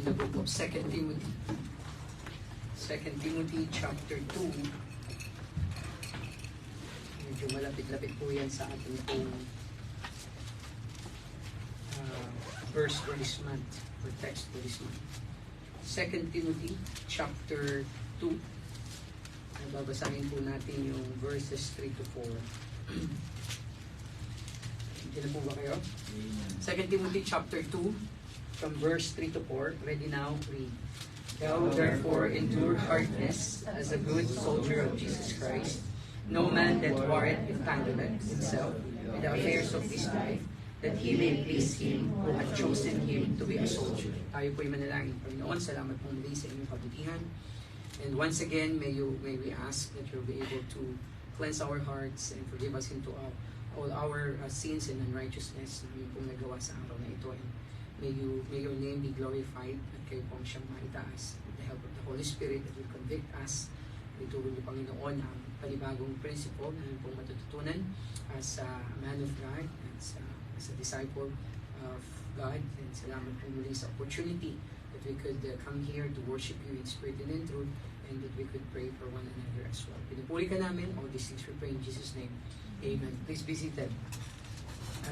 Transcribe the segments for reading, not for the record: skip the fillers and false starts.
in the book of 2 Timothy. 2 Timothy chapter 2. Medyo malapit-lapit po yan sa ating pong verse for this month, or text for this month. 2 Timothy chapter 2. Babasahin po natin yung verses 3 to 4. Diyan na po ba kayo? 2 Timothy chapter 2 from verse 3 to 4. Ready now? Read. Thou therefore endure hardness as a good soldier of Jesus Christ. No man that warreth entangleth himself with the affairs of this life, that he may please Him who hath chosen him to be a soldier. Tayo po'y manalangin. Panginoon, salamat po muli sa inyong kabutihan. And once again, may we ask that you'll be able to cleanse our hearts and forgive us into all our sins and unrighteousness na may pong nagawa sa araw na ito. And may your name be glorified at kayo pong siyang maitaas with the help of the Holy Spirit that will convict us. Itulong niyo, Panginoon, ang panibagong principle na pong matututunan as a man of God, as a disciple of God. And salamat po muli sa opportunity that we could come here to worship you in spirit and in truth, and that we could pray for one another as well. Pinupuli ka namin. All these things we pray in Jesus' name. Amen. Please be seated.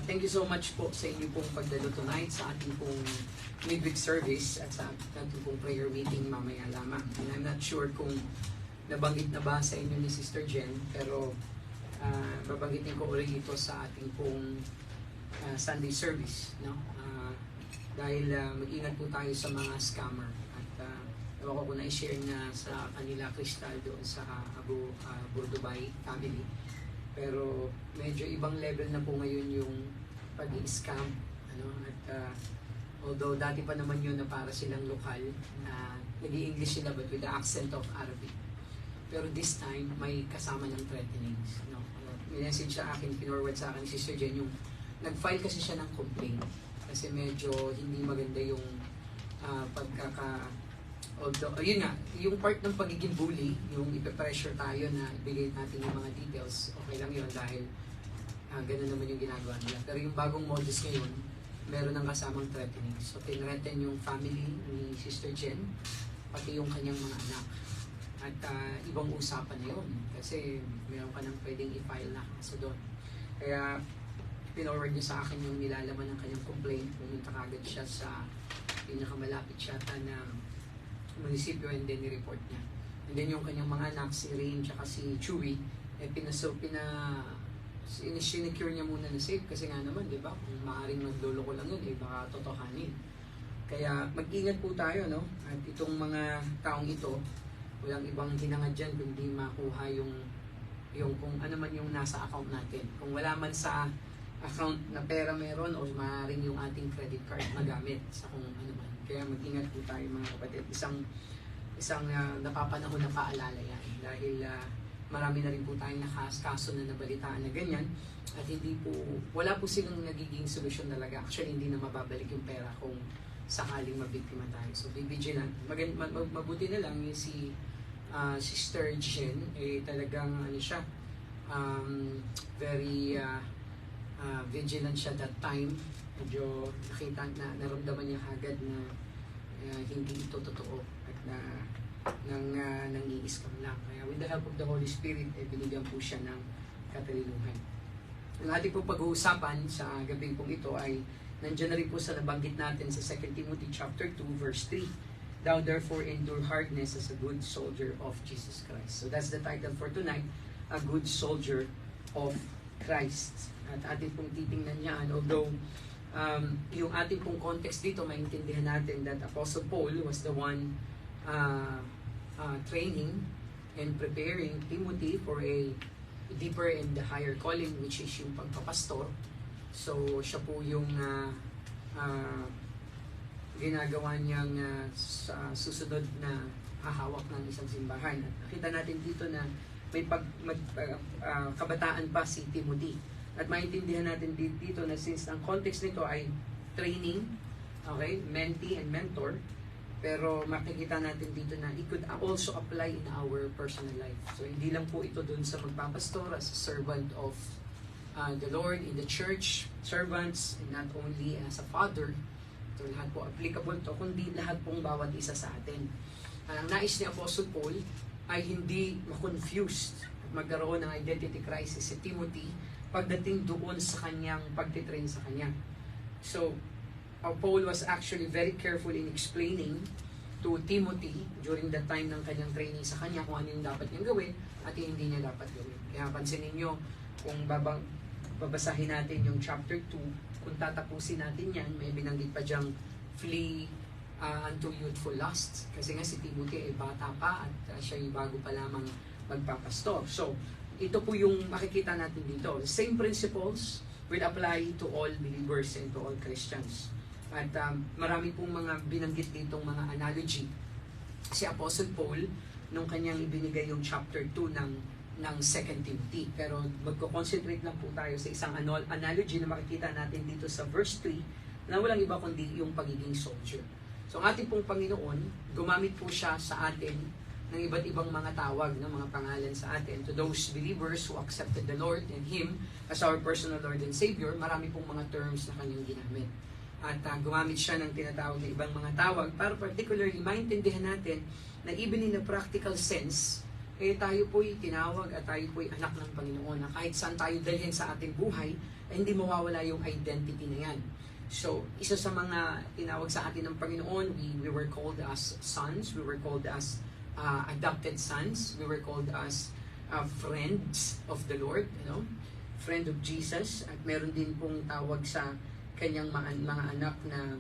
Thank you so much po sa inyo pong pagdalo tonight sa ating pong midweek service at sa ating pong prayer meeting mamaya lamang. And I'm not sure kung nabanggit na ba sa inyo ni Sister Jen, pero babanggitin ko ulit ito sa ating pong Sunday service, no? Dahil mag-ingat po tayo sa mga scammer at ewan ko na i-share na sa kanila Crystal doon sa Burdubay family, pero medyo ibang level na po ngayon yung pag-i-scam, ano? At although dati pa naman yun na para silang lokal na nag-i-English sila but with the accent of Arabic, pero this time may kasama ng threatenings, no? May message sa akin, pinorward sa akin si Sister Jen, yung nag-file kasi siya ng complaint kasi medyo hindi maganda yung yun nga, yung part ng pagiging bully, yung ipe-pressure tayo na ibigay natin yung mga details, okay lang yun dahil ganun naman yung ginagawa nila. Pero yung bagong modus ngayon, meron ng kasamang threatening. So, tinreten yung family ni Sister Jen, pati yung kanyang mga anak. At ibang usapan na yun kasi meron ka nang pwedeng i-file na kaso doon. Kaya, pinorward niya sa akin yung nilalaman ng kanyang complaint. Pumunta kagad siya sa pinakamalapit siya na munisipyo and then ni-report niya. And then yung kanyang mga anak, si Rain at si Chewy, sinecure niya muna na safe kasi nga naman, di ba? Kung maaaring magloloko lang yun, baka totohanin. Kaya mag-ingat po tayo, no? At itong mga taong ito, walang ibang hinangad dyan kundi makuha yung kung ano man yung nasa account natin. Kung wala man sa account na pera meron o maaaring yung ating credit card magamit sa kung ano man. Kaya mag-ingat po tayo mga kapatid. Isang napapanahon na paalala yan dahil marami na rin po tayong kaso na nabalitaan na ganyan at wala po silang nagiging solusyon talaga. Actually, hindi na mababalik yung pera kung sakaling mabiktima tayo. So, be vigilant. Mabuti na lang yung si Sister Jen, talagang siya, very vigilant siya that time. Medyo nakita na naramdaman niya agad na hindi ito totoo at nang-i-scam lang. Kaya with the help of the Holy Spirit, binigyan po siya ng katalinuhan. Ang ating po pag-uusapan sa gabing pong ito ay nandiyan na rin po sa nabanggit natin sa 2 Timothy chapter 2 verse 3. Thou therefore endure hardness as a good soldier of Jesus Christ. So that's the title for tonight, A Good Soldier of Christ. At ating pong titingnan yan, although yung ating pong context dito, maintindihan natin that Apostle Paul was the one training and preparing Timothy for a deeper and higher calling, which is yung pagpapastor. So, siya po yung ginagawa niyang susunod na hahawak ng isang simbahan. At nakita natin dito na may kabataan pa si Timothy. At maintindihan natin dito na since ang context nito ay training, okay, mentee and mentor, pero makikita natin dito na it could also apply in our personal life. So, hindi lang po ito dun sa magpapastor as a servant of the Lord in the church, servants, and not only as a father So lahat po applicable to, kundi lahat pong bawat isa sa atin. Ang nais ni Apostle Paul ay hindi ma-confused at magkaroon ng identity crisis si Timothy pagdating doon sa kanyang pagtitrain sa kanya. So, Paul was actually very careful in explaining to Timothy during the time ng kanyang training sa kanya kung ano yung dapat niyang gawin at yung hindi niya dapat gawin. Kaya pansinin niyo, kung babasahin natin yung chapter 2, kung tatapusin natin yan, may binanggit pa diyang flee unto youthful lusts. Kasi nga si Timothy ay bata pa at siya yung bago pa lamang magpapastor. So, ito po yung makikita natin dito. The same principles will apply to all believers and to all Christians. At marami pong mga binanggit ditong mga analogy si Apostle Paul nung kanyang ibinigay yung chapter 2 ng 2 Timothy. Pero magko-concentrate lang po tayo sa isang analogy na makikita natin dito sa verse 3 na walang iba kundi yung pagiging soldier. So ang ating pong Panginoon, gumamit po siya sa atin ng iba't ibang mga tawag, ng mga pangalan sa atin. To those believers who accepted the Lord and Him as our personal Lord and Savior, marami pong mga terms na kanyang ginamit. At gumamit siya ng tinatawag na ibang mga tawag para particularly maintindihan natin na even in a practical sense, tayo po'y tinawag at tayo po'y anak ng Panginoon na kahit saan tayo dalhin sa ating buhay, hindi mawawala yung identity na yan. So, isa sa mga tinawag sa atin ng Panginoon, we were called as sons, we were called as adopted sons, we were called as friends of the Lord, friend of Jesus, at meron din pong tawag sa kanyang mga anak na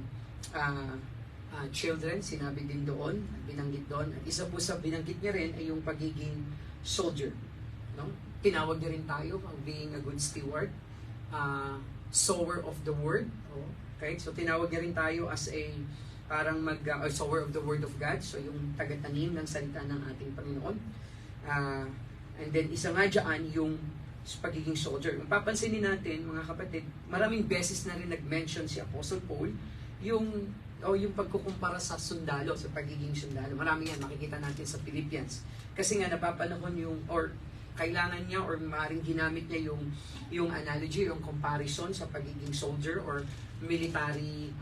children, sinabi din doon, binanggit doon. At isa po sa binanggit niya rin ay yung pagiging soldier. Tinawag niya rin tayo ang being a good steward, sower of the word. Okay? So tinawag niya rin tayo as a parang sower of the word of God. So yung tagatanim ng salita ng ating Panginoon. And then isa nga dyan yung pagiging soldier. Kung papansinin natin, mga kapatid, maraming beses na rin nag-mention si Apostle Paul yung pagkukumpara sa sundalo, sa pagiging sundalo. Marami yan, makikita natin sa Philippians. Kasi nga napapanahon kailangan niya or maaaring ginamit niya yung analogy, yung comparison sa pagiging soldier or military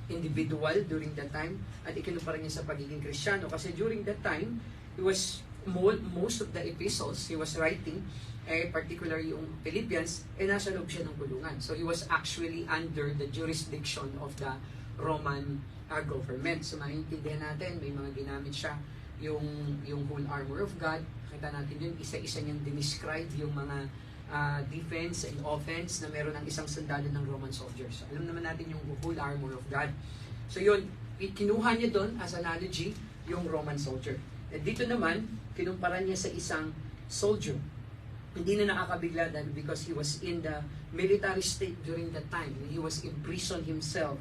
individual during that time. At ikinumpara niya sa pagiging Kristiyano. Kasi during that time, most of the epistles he was writing, particularly yung Philippians, nasa loob siya ng kulungan. So he was actually under the jurisdiction of the Roman government. So maintindihan natin, may mga ginamit siya yung whole armor of God. Kita natin yun, isa-isa niyang describe yung mga defense and offense na meron ng isang sundalo ng Roman soldiers. So, alam naman natin yung whole armor of God. So yun, kinuha niya doon as analogy yung Roman soldier. At dito naman, kinumpara niya sa isang soldier. Hindi na nakakabigla dahil because he was in the military state during that time. He was imprisoned himself.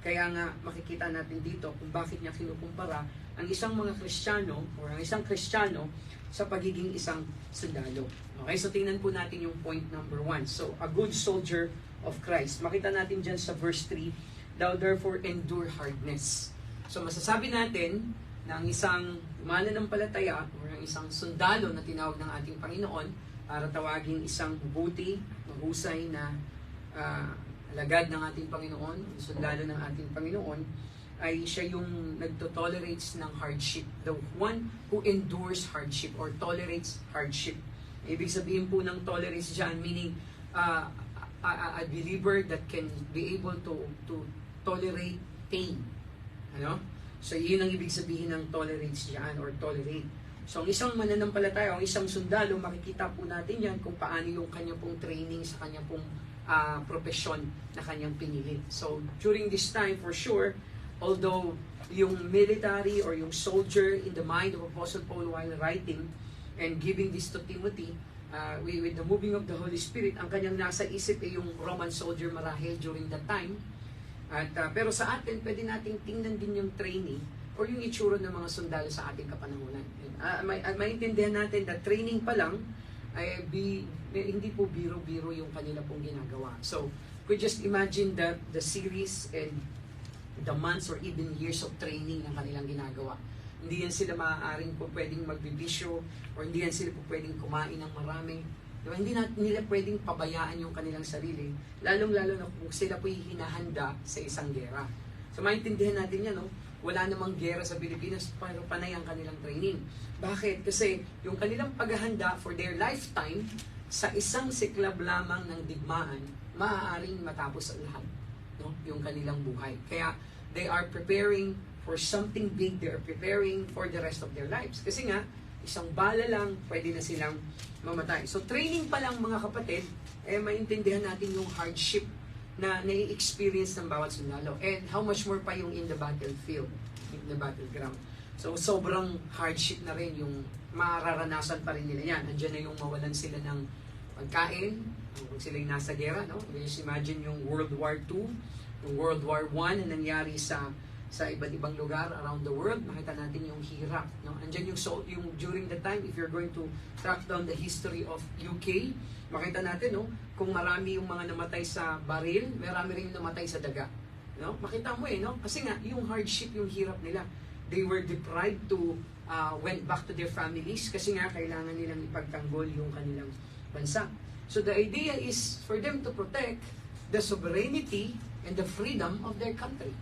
Kaya nga makikita natin dito kung bakit niya kinukumpara ang isang mga Kristiyano o ang isang Kristiyano sa pagiging isang sundalo. Okay, so tingnan po natin yung point number 1. So, a good soldier of Christ. Makita natin dyan sa verse 3, thou therefore endure hardness. So, masasabi natin na ang isang mananampalataya o ang isang sundalo na tinawag ng ating Panginoon para tawaging isang mabuti, mahusay na alagad ng ating Panginoon, sundalo ng ating Panginoon, ay siya yung nagto-tolerates ng hardship. The one who endures hardship or tolerates hardship. Ibig sabihin po ng tolerates dyan, meaning a believer that can be able to tolerate pain. So yun ang ibig sabihin ng tolerates dyan or tolerate. So ang isang mananampalataya, ang isang sundalo, makikita po natin yan kung paano yung kanya pong training sa kanya pong profesyon na kanyang pinili. So during this time, for sure, although yung military or yung soldier in the mind of Apostle Paul while writing and giving this to Timothy, with the moving of the Holy Spirit, ang kanyang nasa isip ay yung Roman soldier marahil during that time. At, pero sa atin, pwede nating tingnan din yung training or yung itsura ng mga sundalo sa ating kapanahunan. Maintindihan natin na training pa lang, hindi po biro-biro yung kanila pong ginagawa. So, we just imagine that the series and the months or even years of training ng kanilang ginagawa. Hindi yan sila maaaring po pwedeng magbibisyo or hindi yan sila po pwedeng kumain ng marami. Diba? Hindi nila pwedeng pabayaan yung kanilang sarili, lalong-lalo na kung sila po hinahanda sa isang gera. So So maintindihan natin yan, no? Wala namang gera sa Pilipinas, pero panay ang kanilang training. Bakit? Kasi yung kanilang paghahanda for their lifetime, sa isang siklab lamang ng digmaan, maaaring matapos ang lahat, no? Yung kanilang buhay. Kaya they are preparing for something big, they are preparing for the rest of their lives. Kasi nga, isang bala lang, pwede na silang mamatay. So training pa lang mga kapatid, maintindihan natin yung hardship na nai-experience ng bawat sundalo. And how much more pa yung in the battlefield, in the battleground. So sobrang hardship na rin yung mararanasan pa rin nila yan. Andiyan na yung mawalan sila ng pagkain, kung sila yung nasa gera, no? Just imagine yung World War II, yung World War I na nangyari sa iba't ibang lugar around the world. Makita natin yung hirap, no? Andiyan yung during the time, if you're going to track down the history of UK, makita natin, no, kung marami yung mga namatay sa baril, marami rin namatay sa daga, no? Makita mo no? Kasi nga yung hardship, yung hirap nila. They were deprived to went back to their families kasi nga kailangan nilang ipagtanggol yung kanilang bansa. So the idea is for them to protect the sovereignty and the freedom of their country.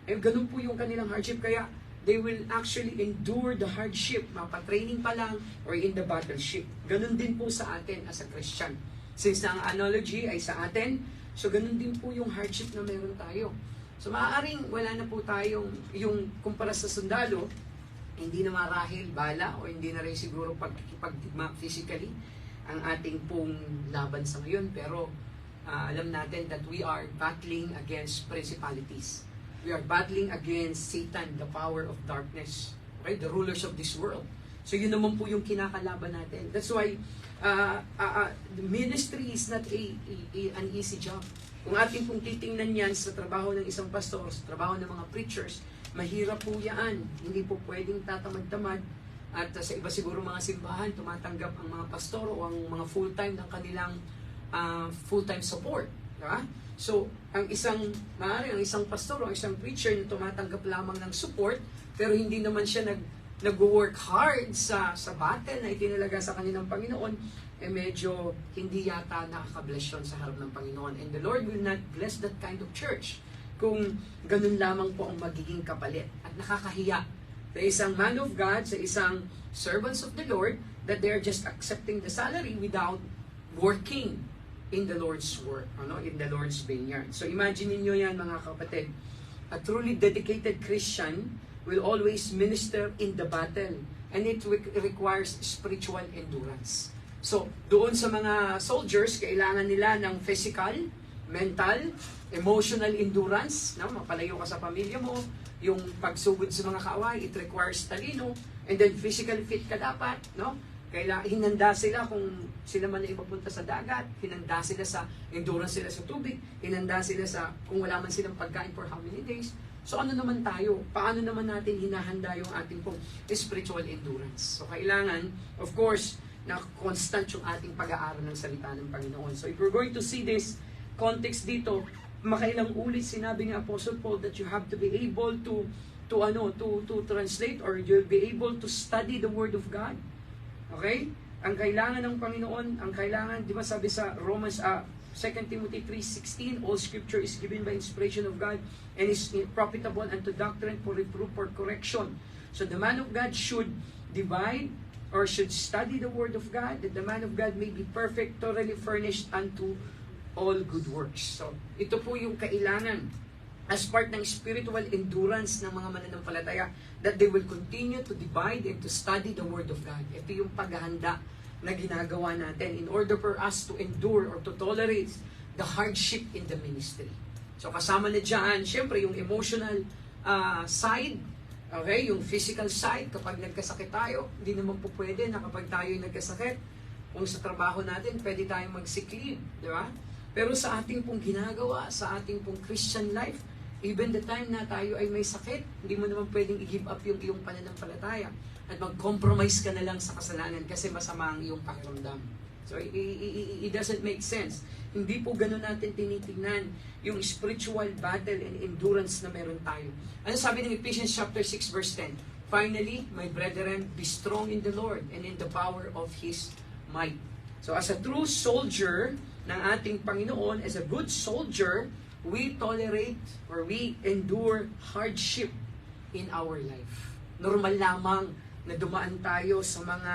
Ganun po yung kanilang hardship, kaya they will actually endure the hardship, mapatraining pa lang or in the battleship. Ganun din po sa atin as a Christian. Since ang analogy ay sa atin, so ganun din po yung hardship na meron tayo. So maaaring wala na po tayong, yung kumpara sa sundalo, hindi na marahil bala o hindi na rin siguro pagtigma physically ang ating pong laban sa ngayon. Pero alam natin that we are battling against principalities. We are battling against Satan, the power of darkness, okay? The rulers of this world. So yun naman po yung kinakalaban natin. That's why the ministry is not an easy job. Kung ating pong titingnan yan sa trabaho ng isang pastor, sa trabaho ng mga preachers, mahirap po yan. Hindi po pwedeng tatamad-tamad. At sa iba siguro mga simbahan, tumatanggap ang mga pastor o ang mga full-time ng kanilang full-time support. Diba? So, ang isang pastor o isang preacher na tumatanggap lamang ng support, pero hindi naman siya nag-work hard sa battle na itinalaga sa kanilang Panginoon, medyo hindi yata nakaka-bless yun sa harap ng Panginoon. And the Lord will not bless that kind of church kung ganun lamang po ang magiging kapalit. At nakakahiya sa isang man of God, sa isang servants of the Lord, that they're just accepting the salary without working in the Lord's work, in the Lord's vineyard. So imagine niyo yan mga kapatid. A truly dedicated Christian will always minister in the battle, and it requires spiritual endurance. So doon sa mga soldiers, kailangan nila ng physical, mental, emotional endurance, mapalayo ka sa pamilya mo, yung pagsugod sa mga kaaway, it requires talino, and then physical fit ka dapat, hinanda sila kung sila man ay mapunta sa dagat, hinanda sila sa endurance sila sa tubig, hinanda sila sa kung wala man silang pagkain for how many days. So ano naman tayo? Paano naman natin hinahanda yung ating pong spiritual endurance? So kailangan, of course, na constant yung ating pag-aaral ng salita ng Panginoon. So if we're going to see this context dito, makailang ulit sinabi ng Apostle Paul that you have to be able to translate, or you'll be able to study the Word of God. Okay? Ang kailangan ng Panginoon, di ba sabi sa Romans, 2 Timothy 3:16, all Scripture is given by inspiration of God and is profitable unto doctrine, for reproof, for correction. So the man of God should divide or should study the Word of God, that the man of God may be perfect, thoroughly furnished unto all good works. So ito po yung kailangan as part ng spiritual endurance ng mga mananampalataya, that they will continue to divide and to study the Word of God. Ito yung paghahanda na ginagawa natin in order for us to endure or to tolerate the hardship in the ministry. So kasama na dyan, syempre yung emotional side, okay, yung physical side, kapag nagkasakit tayo, hindi naman po pwede na kapag tayo nagkasakit, kung sa trabaho natin, pwede tayong mag-sick leave, di ba? Pero sa ating pong ginagawa, sa ating pong Christian life, even the time na tayo ay may sakit, hindi mo naman pwedeng i-give up yung iyong pananampalataya at mag-compromise ka na lang sa kasalanan kasi masama ang iyong pakiramdam. So, it doesn't make sense. Hindi po ganun natin tinitingnan yung spiritual battle and endurance na meron tayo. Ano sabi ng Ephesians chapter 6 verse 10? Finally, my brethren, be strong in the Lord and in the power of His might. So, as a true soldier ng ating Panginoon, as a good soldier, we tolerate or we endure hardship in our life. Normal lamang na dumaan tayo sa mga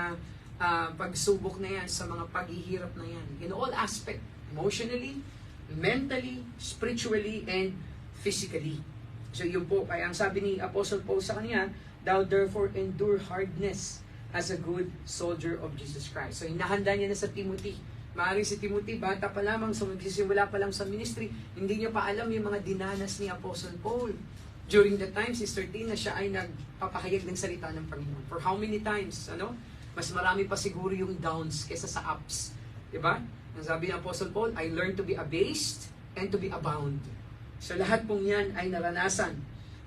pagsubok na yan, sa mga paghihirap na yan. In all aspect, emotionally, mentally, spiritually, and physically. So yun po, kaya ang sabi ni Apostle Paul sa kanya, thou therefore endure hardness as a good soldier of Jesus Christ. So hinahanda niya na sa Timothy. Maaaring si Timothy, bata pa lamang, so magsisimula pa lang sa ministry, hindi niya pa alam yung mga dinanas ni Apostle Paul. During the time, Sister Tina, siya ay nagpapahayag ng salita ng Panginoon. For how many times, mas marami pa siguro yung downs kesa sa ups. Diba? Ang sabi ng Apostle Paul, I learned to be abased and to be abound. So lahat pong yan ay naranasan.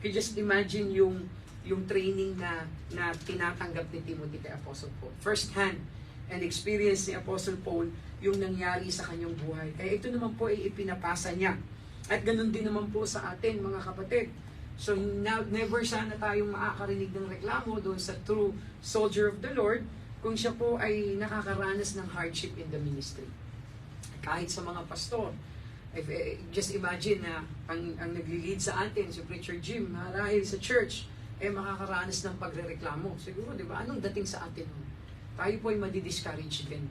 You just imagine yung training na tinatanggap ni Timothy kay Apostle Paul. First hand and experience ni Apostle Paul yung nangyari sa kanyang buhay. Kaya ito naman po ay ipinapasa niya. At ganun din naman po sa atin, mga kapatid. So never sana tayong makakarinig ng reklamo doon sa true soldier of the Lord kung siya po ay nakakaranas ng hardship in the ministry. Kahit sa mga pastor. Just imagine na ang nagli-lead sa atin, si Preacher Jim, marahil sa church, makakaranas ng pagre-reklamo. Siguro, di ba? Anong dating sa atin? Tayo po ay madi-discourage din.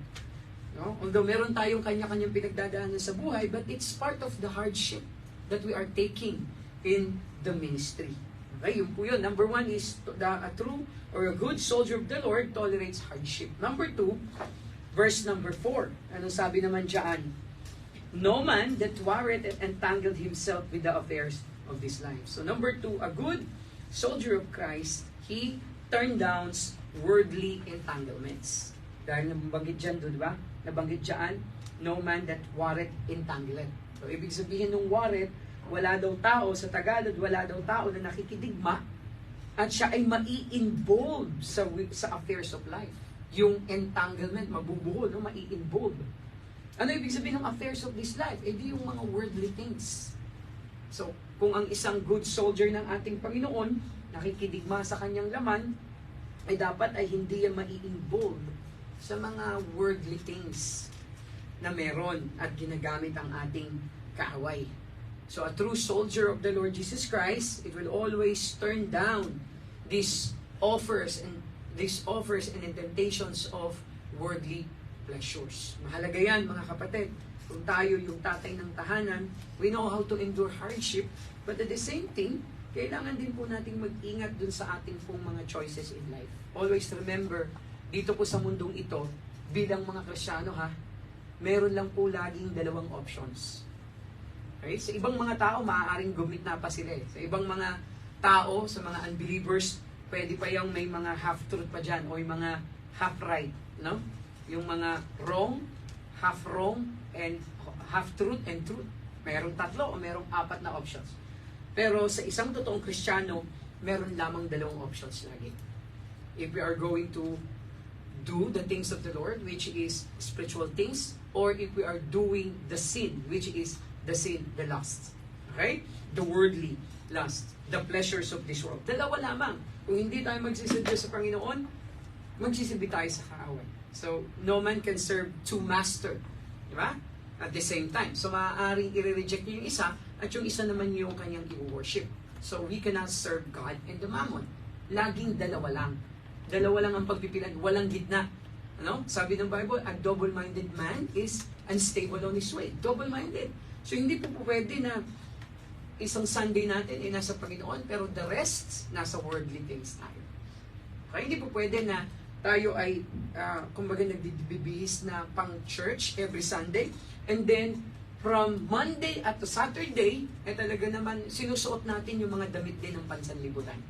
No? Although meron tayong kanya-kanyang pinagdadaanan sa buhay, but it's part of the hardship that we are taking in the ministry. Okay, yun po yun. Number one is a true or a good soldier of the Lord tolerates hardship. Number two, verse number 4. Anong sabi naman dyan? No man that warreth and entangled himself with the affairs of this life. So number two, a good soldier of Christ, he turn downs worldly entanglements. Dahil nabanggit dyan doon, diba? Nabanggit dyan, no man that warreth entangled. So ibig sabihin ng warreth, wala daw tao, sa Tagalog, wala daw tao na nakikidigma at siya ay mai-involve sa affairs of life. Yung entanglement, mabubuo, mai-involve. Ano ibig sabihin ng affairs of this life? Di yung mga worldly things. So, kung ang isang good soldier ng ating Panginoon, nakikidigma sa kanyang laman, ay dapat ay hindi yan mai-involve sa mga worldly things na meron at ginagamit ang ating kaaway. So, a true soldier of the Lord Jesus Christ, it will always turn down these offers and temptations of worldly pleasures. Mahalaga yan, mga kapatid. Kung tayo yung tatay ng tahanan, we know how to endure hardship, but at the same thing, kailangan din po nating mag-ingat dun sa ating pong mga choices in life. Always remember, dito po sa mundong ito, bilang mga Kristiyano meron lang po laging dalawang options. Okay? Sa ibang mga tao, maaaring gumit na pa sila. Sa ibang mga tao, sa mga unbelievers, pwede pa yung may mga half-truth pa dyan o yung mga half-right. No? Yung mga half wrong, and half-truth and truth. Merong 3 o merong 4 na options. Pero sa isang totoong Kristiyano, meron lamang 2 options lagi. If we are going to do the things of the Lord, which is spiritual things, or if we are doing the sin, which is the sin, the lust. Okay? The worldly lust. The pleasures of this world. 2 lamang. Kung hindi tayo magsisilbi sa Panginoon, magsisilbi tayo sa kaaway. So, no man can serve 2 masters. Diba? At the same time. So, maaaring i-reject niyo yung isa, at yung isa naman yung kanyang i-worship. So, we cannot serve God and the mammon. Laging 2 lang. 2 lang ang pagpipilian, walang gitna. Ano? Sabi ng Bible, a double-minded man is unstable on his way. Double-minded. So, hindi po pwede na isang Sunday natin ay nasa Panginoon, pero the rest, nasa worldly things tayo. Kaya hindi po pwede na tayo ay, kumbaga nagbibihis na pang church every Sunday, and then, from Monday at to Saturday, talaga naman sinusuot natin yung mga damit din ng pansanlibutan.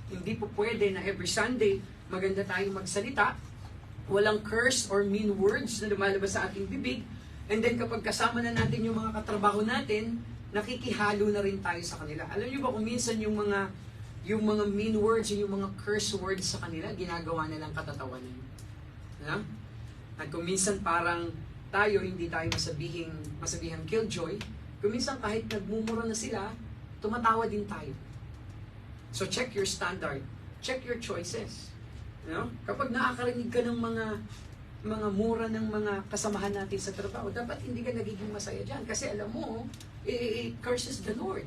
Hindi po pwede na every Sunday, maganda tayong magsalita, walang curse or mean words na lumalabas sa ating bibig, and then kapag kasama na natin yung mga katrabaho natin, nakikihalo na rin tayo sa kanila. Alam niyo ba kung minsan yung mga mean words, yung mga curse words sa kanila, ginagawa nilang katatawanan. Yeah? At kung minsan parang tayo, hindi tayo masabihang killjoy, kung minsan kahit nagmumura na sila, tumatawa din tayo. So check your standard. Check your choices. You know? Kapag nakakarinig ka ng mga mura ng mga kasamahan natin sa trabaho, dapat hindi ka nagiging masaya dyan. Kasi alam mo, it curses the Lord.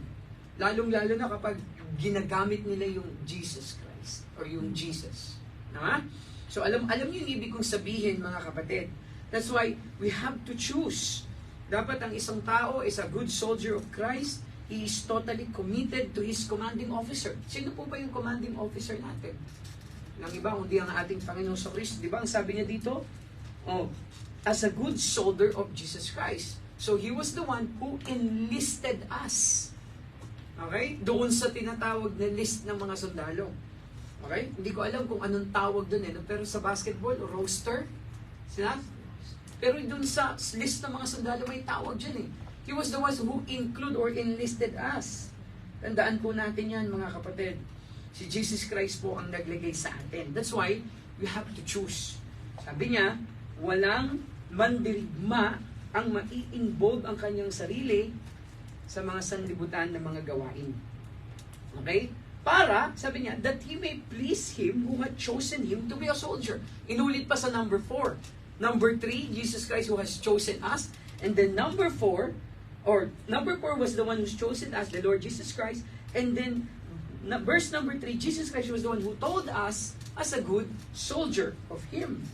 Lalong-lalo na kapag ginagamit nila yung Jesus Christ or yung Jesus. Ha? So alam niyo yung ibig kong sabihin, mga kapatid. That's why we have to choose. Dapat ang isang tao is a good soldier of Christ. He is totally committed to his commanding officer. Sino po ba yung commanding officer natin? Nang iba, kundi ang ating Panginoong Kristo. Di ba, ang sabi niya dito, as a good soldier of Jesus Christ. So, he was the one who enlisted us. Okay? Doon sa tinatawag na list ng mga sundalo. Okay? Hindi ko alam kung anong tawag doon pero sa basketball, roster. Sina? Pero doon sa list ng mga sundalo, may tawag dyan He was the one who include or enlisted us. Tandaan po natin yan, mga kapatid. Si Jesus Christ po ang naglagay sa atin. That's why we have to choose. Sabi niya, walang mandirigma ang mai-involve ang kanyang sarili sa mga sanlibutan ng mga gawain. Okay? Para, sabi niya, that he may please him who had chosen him to be a soldier. Inulit pa sa number 4. Number 3, Jesus Christ who has chosen us. And then number 4 was the one who's chosen us, the Lord Jesus Christ. And then, verse number 3, Jesus Christ was the one who told us as a good soldier of Him.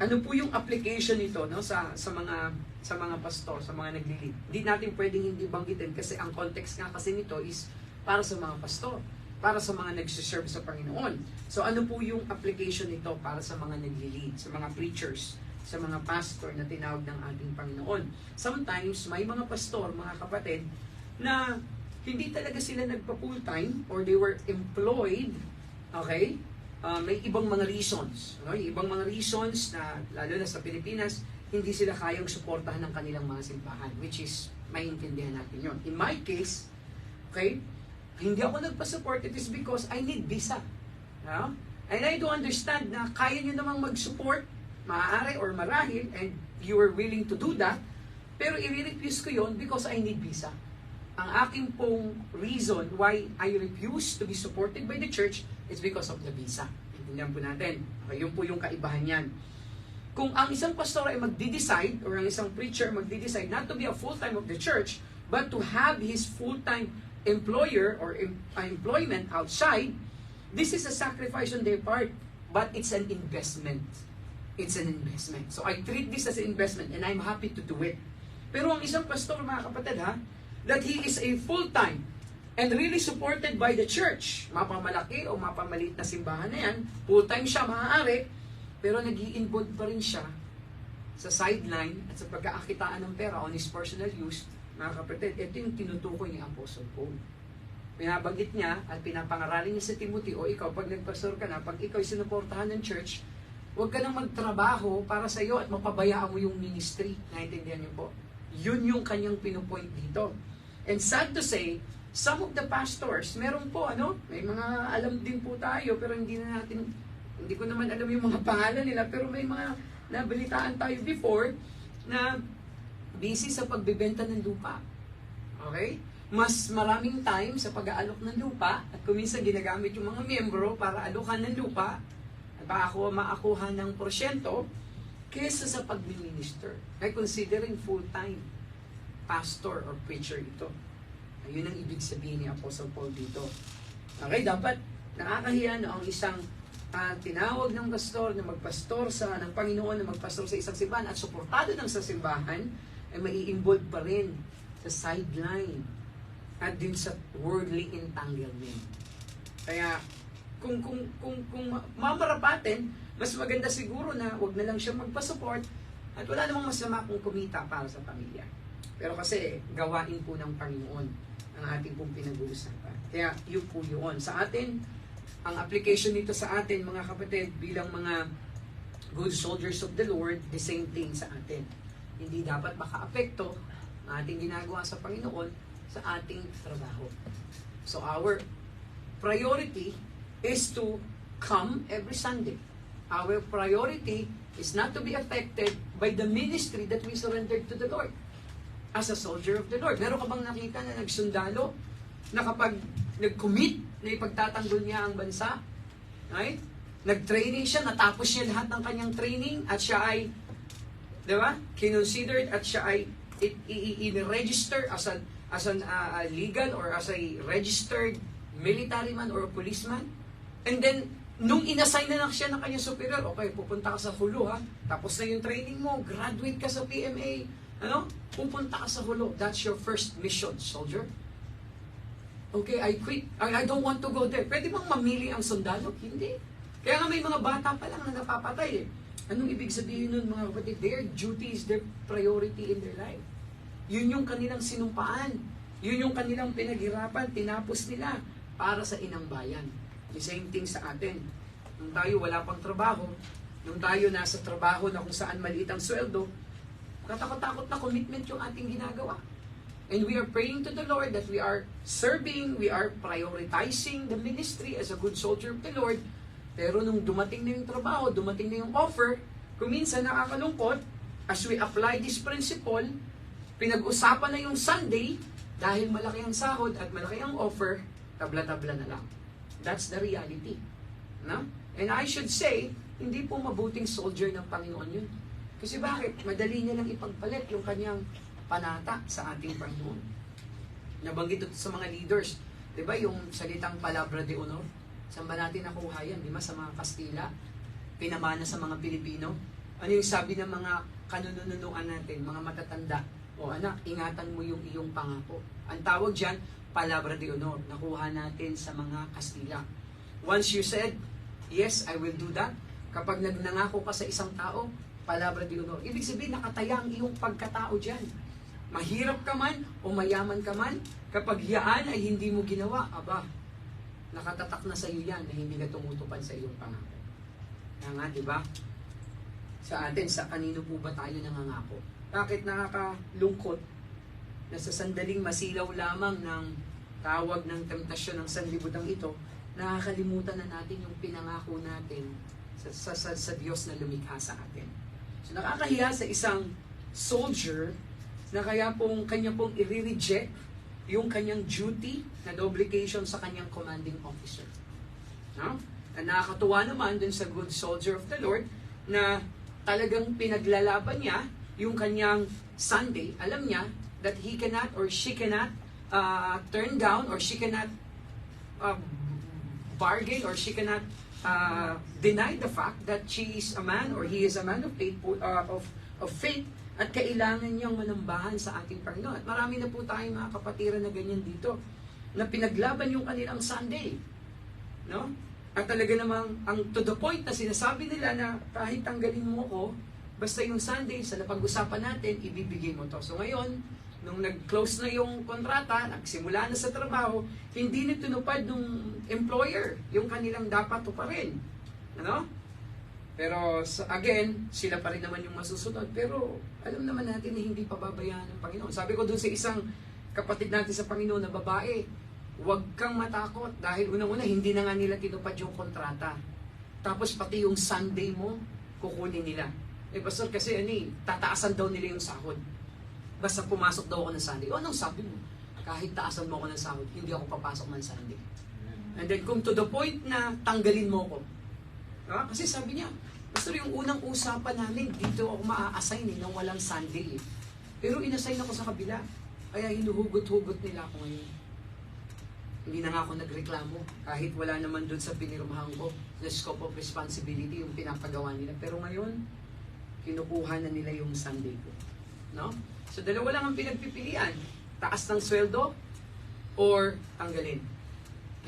Ano po yung application nito sa mga pastor, sa mga naglilid? Hindi natin pwedeng hindi banggitin kasi ang context nga kasi nito is para sa mga pastor, para sa mga nagsiserve sa Panginoon. So ano po yung application nito para sa mga naglilid, sa mga preachers, sa mga pastor na tinawag ng ating Panginoon? Sometimes, may mga pastor, mga kapatid, na hindi talaga sila nagpa-full time or they were employed, okay? May ibang mga reasons. Okay? Ibang mga reasons na, lalo na sa Pilipinas, hindi sila kayang suportahan ng kanilang mga simbahan, which is, maintindihan natin yun. In my case, okay, hindi ako nagpa-support, it is because I need visa. No? And I do understand na kaya nyo namang mag-support, maaari or marahil, and you are willing to do that, pero i-refuse ko yon because I need visa. Ang aking pong reason why I refuse to be supported by the church is because of the visa. Intindihan po natin. Okay, yun po yung kaibahan yan. Kung ang isang pastor ay magdi-decide, or ang isang preacher magdi-decide not to be a full-time of the church, but to have his full-time employer or employment outside, this is a sacrifice on their part, but it's an investment. It's an investment. So I treat this as an investment and I'm happy to do it. Pero ang isang pastor, mga kapatid, that he is a full-time and really supported by the church, mapamalaki o mapamaliit na simbahan na yan, full-time siya, maaari, pero nag-i-involve pa rin siya sa sideline at sa pagkakakitaan ng pera on his personal use. Mga kapatid, ito yung tinutukoy ni Apostle Paul. Pinabanggit niya at pinapangaralin niya sa Timothy, o ikaw, pag nagpastor ka na, pag ikaw sinuportahan ng church, huwag ka nang magtrabaho para sa iyo at mapabayaan mo yung ministry. Naintindihan niyo po? Yun yung kanyang pinupoint dito. And sad to say, some of the pastors, meron po, may mga alam din po tayo, pero hindi ko naman alam yung mga pangalan nila, pero may mga nabalitaan tayo before na busy sa pagbebenta ng lupa. Okay? Mas maraming time sa pag-aalok ng lupa at kuminsan ginagamit yung mga miyembro para alokan ng lupa at maakuha ng porsyento kesa sa pag-minister. Ay considering full-time pastor or preacher ito. Ayun ang ibig sabihin ni Apostle Paul dito. Okay, dapat nakakahiya na ang isang tinawag ng pastor na magpastor ng Panginoon, na magpastor sa isang simbahan at suportado ng sa simbahan ay mai-involve pa rin sa sideline at din sa worldly entanglement. Kaya kung mamarapatin, mas maganda siguro na wag na lang siya magpa-support at wala namang masama kung kumita para sa pamilya. Pero kasi gawain po ng Panginoon ang ating pong pinag-uusapan. Kaya yun po yun. Sa atin, ang application nito sa atin, mga kapatid, bilang mga good soldiers of the Lord, the same thing sa atin. Hindi dapat maka-apekto ang ating ginagawa sa Panginoon sa ating trabaho. So our priority is to come every Sunday. Our priority is not to be affected by the ministry that we surrendered to the Lord as a soldier of the Lord. Meron ka bang nakita na nagsundalo na kapag nag-commit na ipagtatanggol niya ang bansa, right? Nag-training siya, natapos niya lahat ng kanyang training at siya ay, di ba, kinonsidered at siya ay i-register as an legal or as a registered military man or a policeman. And then, nung inassign na lang siya ng kanyang superior, okay, pupunta ka sa Hulu ha, tapos na yung training mo, graduate ka sa PMA, pupunta ka sa Hulu. That's your first mission, soldier. Okay, I quit. I don't want to go there. Pwede bang mamili ang sundalo? Hindi. Kaya nga may mga bata pa lang na napapatay eh. Anong ibig sabihin nun mga kapatid? Their duty is their priority in their life. Yun yung kanilang sinumpaan. Yun yung kanilang pinaghirapan, tinapos nila para sa inang bayan. The same thing sa atin. Nung tayo wala pang trabaho, nung tayo nasa trabaho na kung saan maliit ang sweldo, katakot-takot na commitment yung ating ginagawa. And we are praying to the Lord that we are serving, we are prioritizing the ministry as a good soldier of the Lord. Pero nung dumating na yung trabaho, dumating na yung offer, kung minsan nakakalungkot, as we apply this principle, pinag-usapan na yung Sunday, dahil malaki ang sahod at malaki ang offer, tabla-tabla na lang. That's the reality. No? And I should say, hindi po mabuting soldier ng Panginoon yun. Kasi bakit? Madali niya lang ipagpalit yung kanyang panata sa ating Panginoon. Nabanggit ito sa mga leaders. Diba yung salitang palabra de honor? Saan ba natin nakuha yan? Diba sa mga Kastila? Pinamana sa mga Pilipino? Ano yung sabi ng mga kanununuan natin, mga matatanda? O anak, ingatan mo yung iyong pangako. Ang tawag dyan, palabra de honor. Nakuha natin sa mga Kastila. Once you said, yes, I will do that. Kapag nagnangako ka sa isang tao, palabra de honor. Ibig sabihin, nakataya ang iyong pagkatao dyan. Mahirap ka man o mayaman ka man, kapag yaan ay hindi mo ginawa, aba, nakatatak na sa iyo yan na hindi ka tumutupad sa iyong pangako. Kaya nga, di ba? Sa atin, sa kanino po ba tayo nangangako? Bakit nakakalungkot na sa sandaling masilaw lamang ng tawag ng temptasyon ng sanlibutan ito, nakakalimutan na natin yung pinangako natin sa Diyos na lumikha sa atin. So nakakahiya sa isang soldier na kaya kanya pong i-reject yung kanyang duty na obligation sa kanyang commanding officer. No? At nakakatuwa naman dun sa good soldier of the Lord na talagang pinaglalaban niya yung kanyang Sunday. Alam niya that he cannot or she cannot turn down or she cannot bargain or she cannot deny the fact that she is a man or he is a man of faith at kailangan niyang manambahan sa ating Panginoon. At marami na po tayong mga kapatiran na ganyan dito, na pinaglaban yung kanilang Sunday. No? At talaga namang, to the point na sinasabi nila na kahit tanggalin mo ko, basta yung Sunday, sa napag-usapan natin, ibibigay mo to. So ngayon, nung nag-close na yung kontrata, nagsimula na sa trabaho, hindi na tinupad ng employer yung kanilang dapat tuparin. Ano? Pero again, sila pa rin naman yung masusunod. Pero alam naman natin na hindi pababayaan ng Panginoon. Sabi ko dun sa isang kapatid natin sa Panginoon na babae, huwag kang matakot dahil unang-una hindi na nga nila tinupad yung kontrata. Tapos pati yung Sunday mo, kukunin nila. Pastor, kasi tataasan daw nila yung sahod. Basta pumasok daw ako ng Sunday. O anong sabi mo? Kahit taasan mo ako ng sahod, hindi ako papasok ng Sunday. And then kung to the point na tanggalin mo ko, kasi sabi niya, Pastor, yung unang usapan namin, dito ako maa-assign nang walang Sunday. Pero inassign ako sa kabila. Kaya hinuhugot-hugot nila ako ngayon. Hindi na nga ako nagreklamo. Kahit wala naman dun sa pinirmahan ko, the scope of responsibility, yung pinapagawa nila. Pero ngayon, kinukuha na nila yung Sunday ko. No? So dalawa lang ang pinagpipilian. Taas ng sweldo or tanggalin.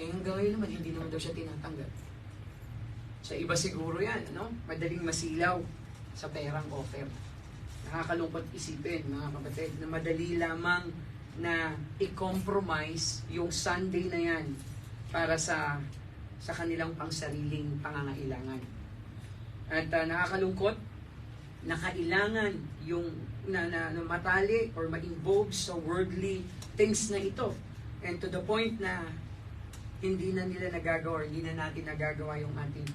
Eh hanggang ngayon naman, hindi naman daw siya tinatanggal. Sa iba siguro yan, madaling masilaw sa perang offer. Nakakalungkot isipin, mga kapatid, na madali lamang na i-compromise yung Sunday na yan para sa kanilang pangsariling pangangailangan. At nakakalungkot na kailangan yung na matali or ma-involve sa worldly things na ito. And to the point na hindi na nila nagagawa or hindi na natin nagagawa yung ating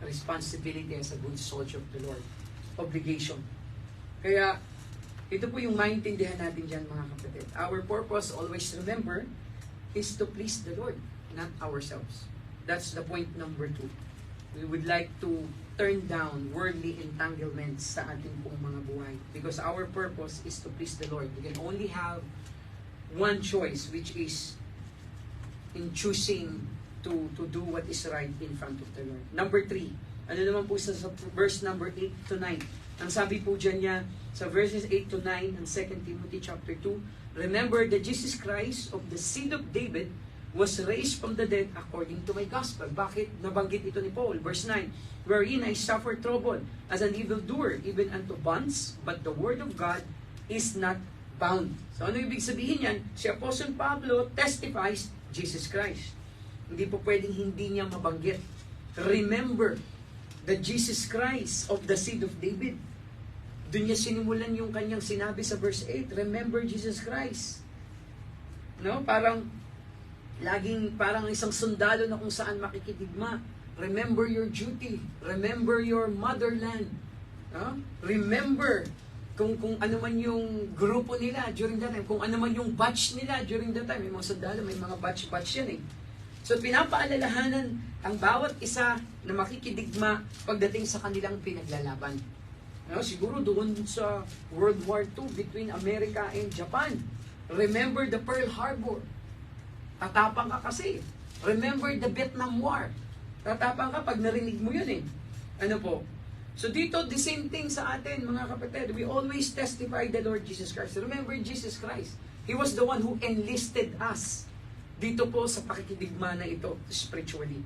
responsibility as a good soldier of the Lord. Obligation. Kaya, ito po yung maintindihan natin dyan, mga kapatid. Our purpose, always remember, is to please the Lord, not ourselves. That's the point number 2. We would like to turn down worldly entanglements sa ating pong mga buhay. Because our purpose is to please the Lord. We can only have one choice, which is in choosing to do what is right in front of the Lord. Number 3, ano naman po sa verse number 8 to 9. Ang sabi po dyan niya, sa verses 8 to 9 ng 2 Timothy chapter 2, remember that Jesus Christ of the seed of David was raised from the dead according to my gospel. Bakit nabanggit ito ni Paul? Verse 9, wherein I suffer trouble as an evildoer, even unto bonds, but the word of God is not bound. So ano ibig sabihin yan? Si Apostle Pablo testifies Jesus Christ. Hindi po pwedeng hindi niya mabanggit. Remember that Jesus Christ of the seed of David. Doon niya sinimulan yung kanyang sinabi sa verse 8, remember Jesus Christ. No? Parang isang sundalo na kung saan makikidigma. Remember your duty. Remember your motherland. No? Remember kung ano man yung grupo nila during that time, kung ano man yung batch nila during that time. May mga sundalo, may mga batch yan eh. So pinapaalalahanan ang bawat isa na makikidigma pagdating sa kanilang pinaglalaban. No, siguro doon sa World War II between America and Japan. Remember the Pearl Harbor. Tatapang ka kasi. Remember the Vietnam War. Tatapang ka pag narinig mo yun eh. Ano po? So dito, the same thing sa atin, mga kapatid. We always testify the Lord Jesus Christ. Remember Jesus Christ. He was the one who enlisted us dito po sa pakikidigma na ito spiritually.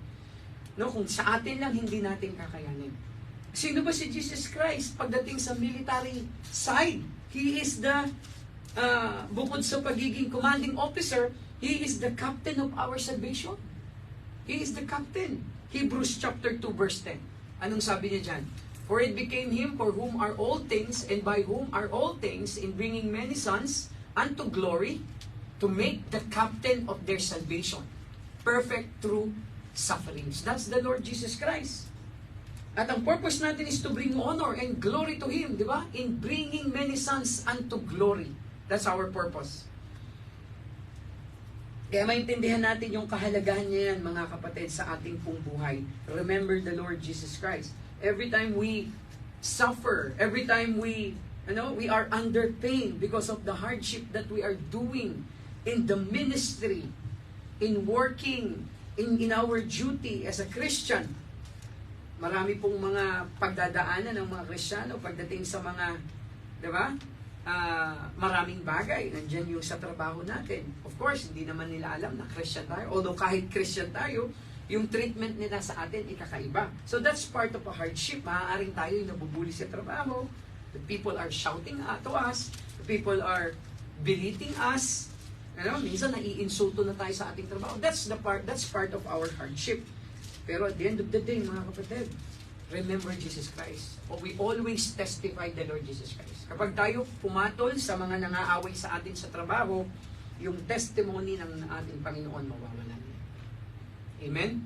No, kung sa atin lang, hindi natin kakayanin. Sino ba si Jesus Christ pagdating sa military side? He is the, bukod sa pagiging commanding officer, He is the captain of our salvation. He is the captain. Hebrews chapter 2 verse 10. Anong sabi niya dyan? For it became Him for whom are all things, and by whom are all things, in bringing many sons unto glory, to make the captain of their salvation perfect through sufferings. That's the Lord Jesus Christ. At ang purpose natin is to bring honor and glory to Him, di ba? In bringing many sons unto glory. That's our purpose. Kaya maintindihan natin yung kahalagahan niya yan, mga kapatid, sa ating pong buhay. Remember the Lord Jesus Christ. Every time we suffer, every time we are under pain because of the hardship that we are doing in the ministry, in working, in our duty as a Christian. Marami pong mga pagdadaanan ng mga Kristiyano pagdating sa mga, di ba? Maraming bagay. Nandiyan yung sa trabaho natin. Of course, hindi naman nila alam na Christian tayo. Although kahit Christian tayo, yung treatment nila sa atin ikakaiba. So that's part of a hardship. Maaaring tayo yung nabubuli sa trabaho. The people are shouting to us. The people are belittling us. Minsan naiinsulto na tayo sa ating trabaho. That's part of our hardship. Pero at the end of the day, mga kapatid, remember Jesus Christ. We always testify the Lord Jesus Christ. Kapag tayo pumatol sa mga nangaaway sa atin sa trabaho, yung testimony ng ating Panginoon mawawala. Amen?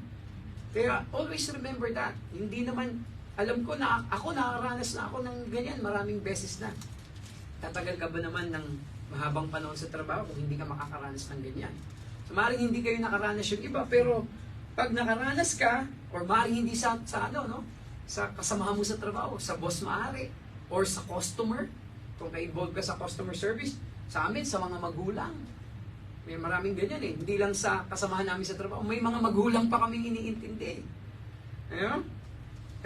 Kaya always remember that. Hindi naman, alam ko na ako nakaranas na ako ng ganyan maraming beses na. Tatagal ka ba naman ng mahabang panahon sa trabaho kung hindi ka makakaranas ng ganyan? So, maaaring hindi kayo nakaranas yung iba, pero pag nakaranas ka, or maaaring hindi sa kasamahan mo sa trabaho, sa boss maaari, or sa customer, kung na-involve ka sa customer service, sa amin, sa mga magulang. May maraming ganyan eh. Hindi lang sa kasamahan namin sa trabaho, may mga magulang pa kaming iniintindi. Ayun?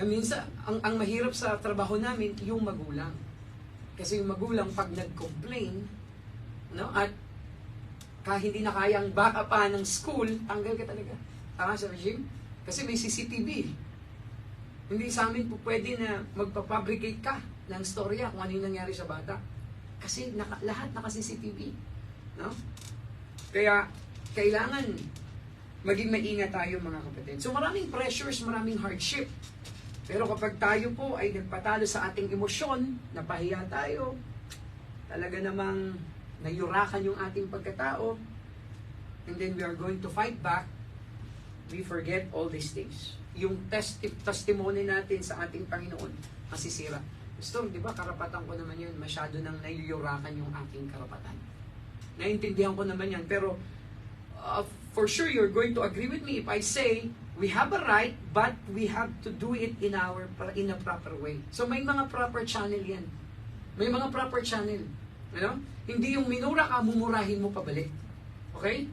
Minsan, ang mahirap sa trabaho namin, yung magulang. Kasi yung magulang, pag nag-complain, at hindi na kayang baka pa ng school, tanggal ka talaga. Tama sa regime? Kasi may CCTV. Hindi sa amin po pwede na magpapabricate ka ng storya kung ano yung nangyari sa bata. Kasi lahat naka-CCTV. No? Kaya, kailangan maging maingat tayo, mga kapatid. So maraming pressures, maraming hardship. Pero kapag tayo po ay nagpatalo sa ating emosyon, napahiya tayo, talaga namang nayurakan yung ating pagkatao, and then we are going to fight back, we forget all these things. Yung testimony natin sa ating Panginoon, masisira. Pastor, di ba, karapatan ko naman yun, masyado nang nayuyurakan yung aking karapatan. Naintindihan ko naman yan, pero for sure you're going to agree with me if I say We have a right, but we have to do it in a proper way. So may mga proper channel yan. May mga proper channel. Ano? Hindi yung minura ka, mumurahin mo pabalik. Okay?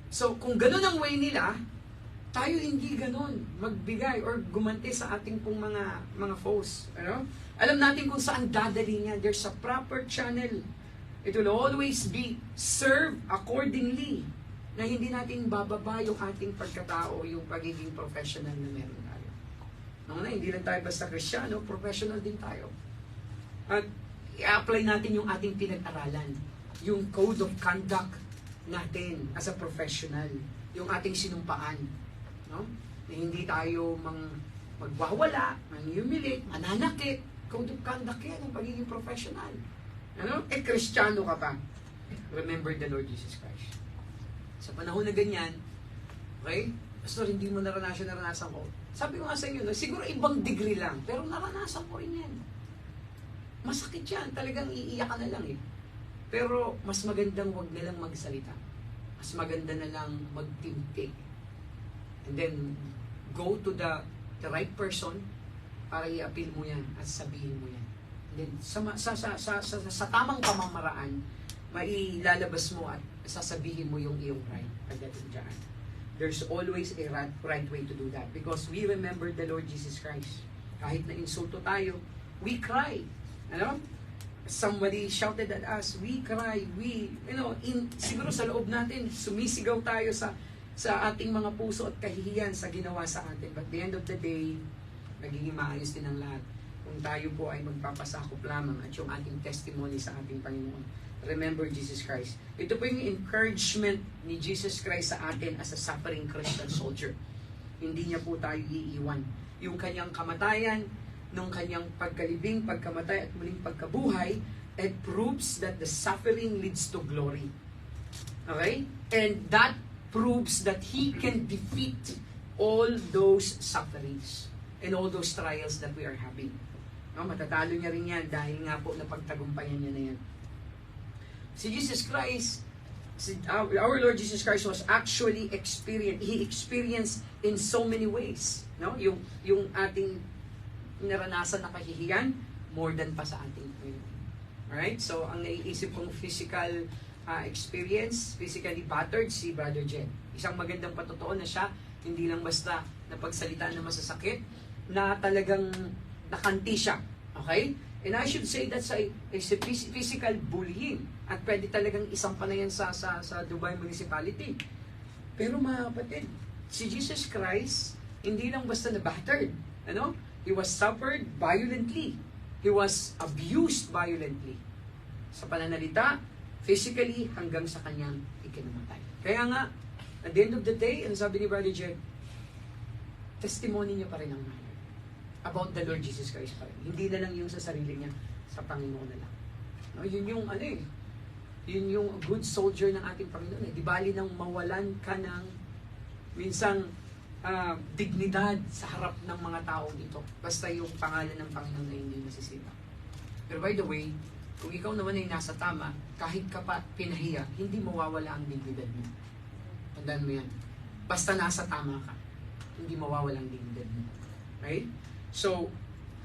So kung ganun ang way nila, tayo hindi ganun magbigay or gumanti sa ating pong mga foes. Ano? Alam natin kung saan dadali niya. There's a proper channel. It will always be served accordingly, na hindi natin bababa yung ating pagkatao, yung pagiging professional na meron tayo. Hindi lang tayo basta Kristiyano, professional din tayo. At i-apply natin yung ating pinag-aralan, yung code of conduct natin as a professional, yung ating sinumpaan. No? Na hindi tayo magwawala, mangyumilit, mananakit. Code of conduct yan, ang pagiging professional. Ano? Kristiyano ka pa. Remember the Lord Jesus Christ. Sa panahon na ganyan, okay? Pastor, hindi mo naranasan ko. Sabi ko nga sa inyo, siguro ibang degree lang, pero naranasan ko rin yan. Masakit yan, talagang iiyak ka na lang eh. Pero mas magandang wag na lang magsalita. Mas maganda na lang magtimtik. And then, go to the right person para i-appeal mo yan at sabihin mo yan. And then, sa tamang pamamaraan, mailalabas mo at sasabihin mo yung iyong right pagdating dyan. There's always a right way to do that because we remember the Lord Jesus Christ. Kahit na insulto tayo, we cry. Ano? Somebody shouted at us, we cry, siguro sa loob natin, sumisigaw tayo sa ating mga puso at kahihiyan sa ginawa sa atin. But at the end of the day, magiging maayos din ang lahat kung tayo po ay magpapasakop lamang at yung ating testimony sa ating Panginoon. Remember Jesus Christ. Ito po yung encouragement ni Jesus Christ sa atin as a suffering Christian soldier. Hindi niya po tayo iiwan. Yung kanyang kamatayan, nung kanyang pagkalibing, pagkamatay at muling pagkabuhay, it proves that the suffering leads to glory. Okay? And that proves that He can defeat all those sufferings and all those trials that we are having. No, matatalo niya rin yan dahil nga po napagtagumpayan niya na yan. Si Jesus Christ, our Lord Jesus Christ was actually He experienced in so many ways. No? Yung ating naranasan na kahihiyan, more than pa sa ating Panginoon. Alright? So, ang naiisip kong physical experience, physically battered, si Brother Jen. Isang magandang patotoo na siya, hindi lang basta napagsalita na masasakit, na talagang nakanti siya. Okay? And I should say that's a physical bullying. At pwede talagang isang pa na yan sa Dubai Municipality. Pero mga kapatid, si Jesus Christ, hindi lang basta na battered. Ano? He was suffered violently. He was abused violently. Sa pananalita, physically, hanggang sa kanyang ikinamatay. Kaya nga, at the end of the day, ano sabi ni Brother Jed, testimony niya pa rin ang mahal. About the Lord Jesus Christ pa rin. Hindi na lang yung sa sarili niya, sa Panginoon na lang. No, yun yung yun yung good soldier ng ating Panginoon. Di bali nang mawalan ka ng minsang dignidad sa harap ng mga tao dito. Basta yung pangalan ng Panginoon na hindi masisira. Pero by the way, kung ikaw naman ay nasa tama, kahit ka pa pinahiya, hindi mawawala ang dignidad mo. Tandaan mo yan. Basta nasa tama ka, hindi mawawala ang dignidad mo. Right? So,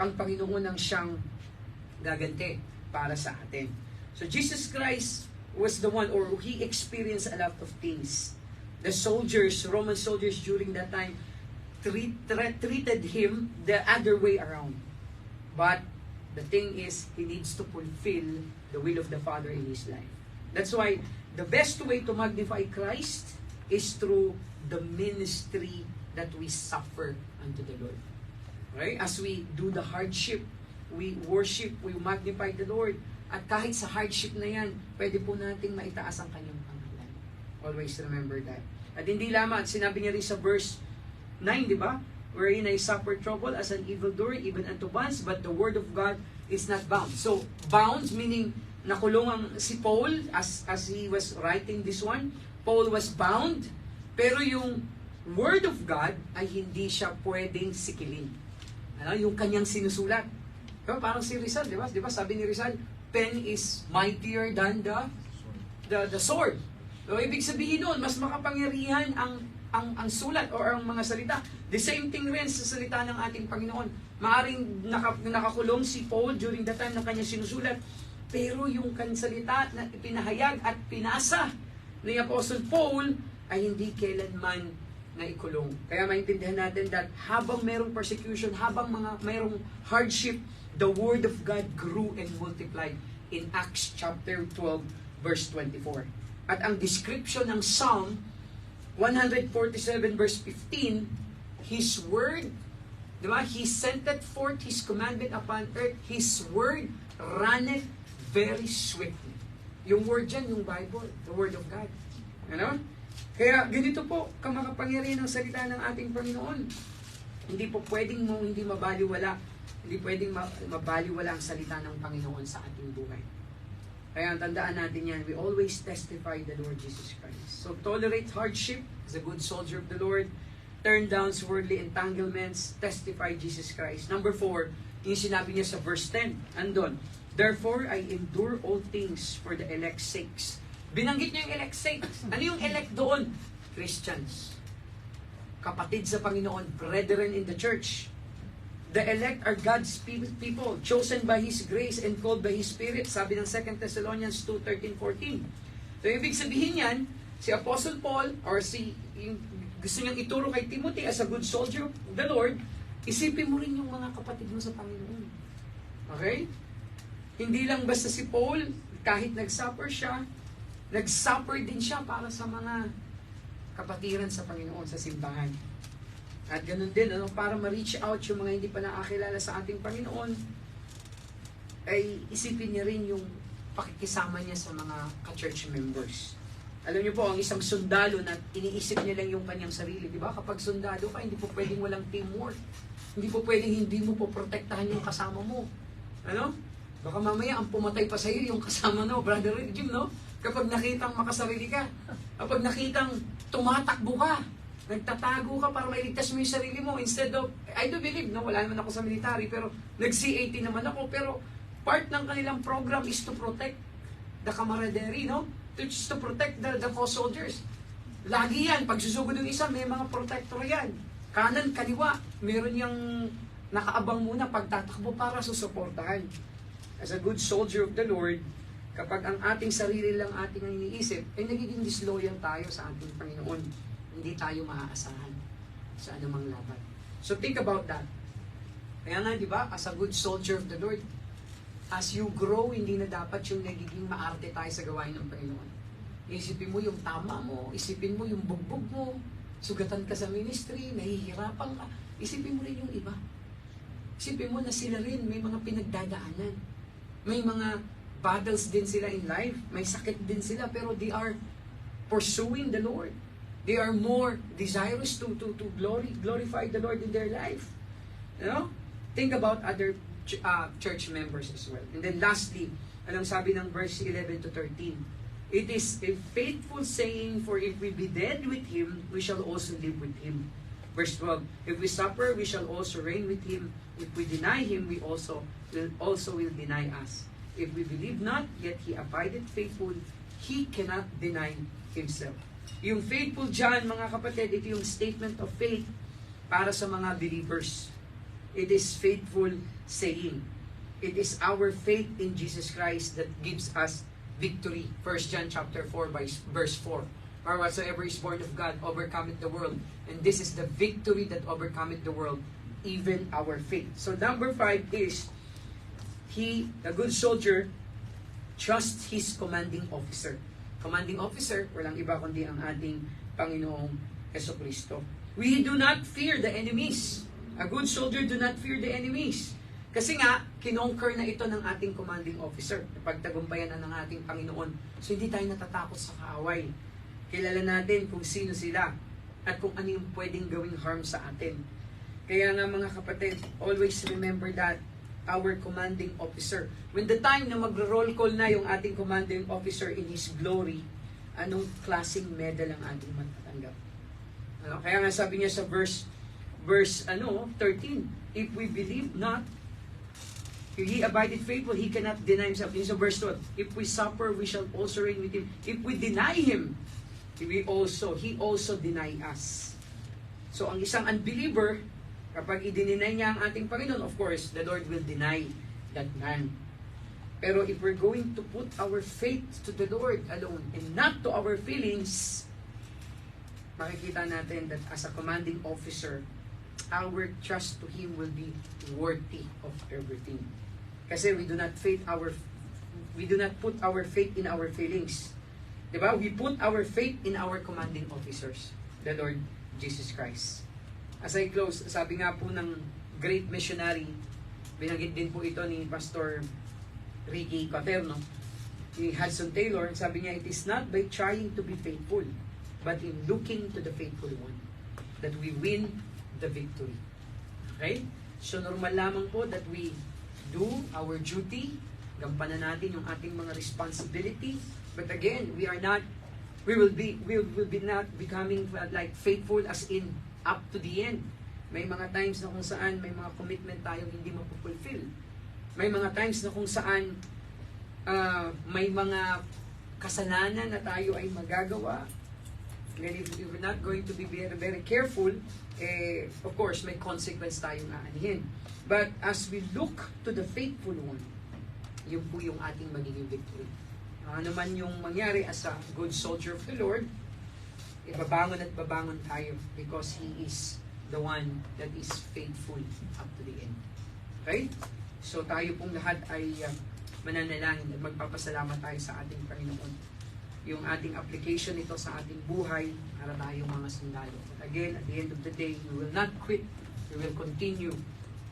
ang Panginoon ang siyang gaganti para sa atin. So, Jesus Christ was the one, or He experienced a lot of things. The soldiers, Roman soldiers during that time, treated Him the other way around. But, the thing is, He needs to fulfill the will of the Father in His life. That's why, the best way to magnify Christ is through the ministry that we suffer unto the Lord. Right? As we do the hardship, we worship, we magnify the Lord. At kahit sa hardship na yan, pwede po nating maitaas ang kanyang pangalan. Always remember that. At hindi lamang, sinabi niya rin sa verse 9, di ba? Wherein I suffer trouble as an evildoer, even unto bonds, but the word of God is not bound. So, bound meaning nakulong ang si Paul as he was writing this one. Paul was bound, pero yung word of God ay hindi siya pwedeng sikilin. Ano? Yung kanyang sinusulat. Diba? Parang si Rizal, di ba? Di ba? Sabi ni Rizal, pen is mightier than the sword. So, ibig sabihin nun, mas makapangyarihan ang ang sulat o ang mga salita. The same thing rin sa salita ng ating Panginoon. Maaring nakakulong si Paul during the time na kanya sinusulat. Pero yung kanyang salita na pinahayag at pinasa ni Apostle Paul ay hindi kailanman naikulong. Kaya maintindihan natin that habang mayroong persecution, habang mayroong hardship, the Word of God grew and multiplied in Acts chapter 12, verse 24. At ang description ng Psalm 147 verse 15, His Word, diba? He sent forth His commandment upon earth, His Word runneth very swiftly. Yung Word dyan, yung Bible, the Word of God. Ano? Kaya ganito po, kamakapangyarihan ng salita ng ating Panginoon. Hindi po pwedeng hindi mabaliwala, hindi pwedeng mabaliwala ang salita ng Panginoon sa ating buhay. Kaya tandaan natin yan, we always testify the Lord Jesus Christ. So tolerate hardship as a good soldier of the Lord. Turn down worldly entanglements. Testify Jesus Christ. Number 4, yung sinabi niya sa verse 10. Andon, therefore I endure all things for the elect's sakes. Binanggit niya yung elect's sakes. Ano yung elect doon? Christians. Kapatid sa Panginoon, brethren in the church. The elect are God's people, chosen by His grace and called by His Spirit. Sabi ng 2 Thessalonians 2:13-14. So, ibig sabihin yan, si Apostle Paul, or gusto niyang ituro kay Timothy as a good soldier of the Lord, isipin mo rin yung mga kapatid mo sa Panginoon. Okay? Hindi lang basta si Paul, kahit nag-suffer siya, nag-suffer din siya para sa mga kapatiran sa Panginoon, sa simbahan. At ganun din, para ma-reach out yung mga hindi pa nakakilala sa ating Panginoon, ay isipin niya rin yung pakikisama niya sa mga ka-church members. Alam niyo po, ang isang sundalo na iniisip niya lang yung kanyang sarili, di ba? Kapag sundalo ka, hindi po pwedeng walang teamwork. Hindi po pwedeng hindi mo po protektahan yung kasama mo. Ano? Baka mamaya ang pumatay pa sa iyo yung kasama no, Brother Jim, no? Kapag nakitang makasarili ka, kapag nakitang tumatakbo ka, nagtatago ka para mailigtas mo yung sarili mo instead of, I do believe, no, wala naman ako sa military, pero nag-C-18 naman ako, pero part ng kanilang program is to protect the camaraderie, no? Is to protect the co-soldiers. Lagi yan, pag susugod yung isa, may mga protector yan. Kanan, kaliwa, meron yung nakaabang muna pagtatakbo para susuportahan. As a good soldier of the Lord, kapag ang ating sarili lang ating iniisip, ay nagiging disloyal tayo sa ating Panginoon. Hindi tayo maaasahan sa anumang laban. So think about that. Kaya nga, di ba, as a good soldier of the Lord, as you grow, hindi na dapat yung nagiging maarte tayo sa gawain ng Panginoon. Isipin mo yung tama mo, isipin mo yung bugbog mo, sugatan ka sa ministry, nahihirapan ka, isipin mo rin yung iba. Isipin mo na sila rin, may mga pinagdadaanan. May mga battles din sila in life, may sakit din sila, pero they are pursuing the Lord. They are more desirous to glorify the Lord in their life. You know? Think about other church members as well. And then lastly, anong sabi ng verse 11 to 13? It is a faithful saying, for if we be dead with Him, we shall also live with Him. Verse 12, if we suffer, we shall also reign with Him. If we deny Him, we also will deny us. If we believe not, yet He abideth faithful, He cannot deny Himself. Yung faithful dyan, mga kapatid, ito yung statement of faith para sa mga believers. It is faithful saying. It is our faith in Jesus Christ that gives us victory. 1 John chapter 4 by verse 4. For whatsoever is born of God overcometh the world. And this is the victory that overcometh the world, even our faith. So number 5 is, he, the good soldier, trusts his commanding officer. Commanding officer, walang iba kundi ang ating Panginoong Jesucristo. We do not fear the enemies. A good soldier do not fear the enemies. Kasi nga, kinonquer na ito ng ating commanding officer. Pagtagumpayan na ng ating Panginoon. So hindi tayo natatakot sa kaaway. Kilala natin kung sino sila at kung ano yung pwedeng gawing harm sa atin. Kaya nga mga kapatid, always remember that our commanding officer. When the time na magro-roll call na yung ating commanding officer in his glory, anong klaseng medal ang ating matatanggap? Kaya nga sabi niya sa verse 13, if we believe not, if He abideth faithful, He cannot deny Himself. In sa verse 12, if we suffer, we shall also reign with Him. If we deny Him, He also deny us. So ang isang unbeliever, kapag i-deny niya ang ating Panginoon, of course, the Lord will deny that man. Pero if we're going to put our faith to the Lord alone and not to our feelings, makikita natin that as a commanding officer, our trust to Him will be worthy of everything. Kasi we do not put our faith in our feelings. Diba? We put our faith in our commanding officers, the Lord Jesus Christ. As I close, sabi nga po ng great missionary, binanggit din po ito ni Pastor Ricky Paterno, ni Hudson Taylor, sabi niya, it is not by trying to be faithful, but in looking to the faithful one, that we win the victory. Okay? So normal lamang po that we do our duty, gampanan natin yung ating mga responsibility, but again, we will be not becoming like faithful as in up to the end. May mga times na kung saan may mga commitment tayong hindi mapupulfill. May mga times na kung saan may mga kasalanan na tayo ay magagawa. And if we're not going to be very, very careful, of course, may consequence tayong aanhin. But as we look to the faithful one, yun po yung ating magiging victory. Ano man yung mangyari as a good soldier of the Lord, babangon at babangon tayo because He is the one that is faithful up to the end. Okay? So tayo pong lahat ay mananalangin at magpapasalamat tayo sa ating Panginoon. Yung ating application nito sa ating buhay para tayong mga sundalo. But again, at the end of the day, we will not quit. We will continue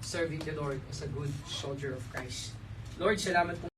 serving the Lord as a good soldier of Christ. Lord, salamat po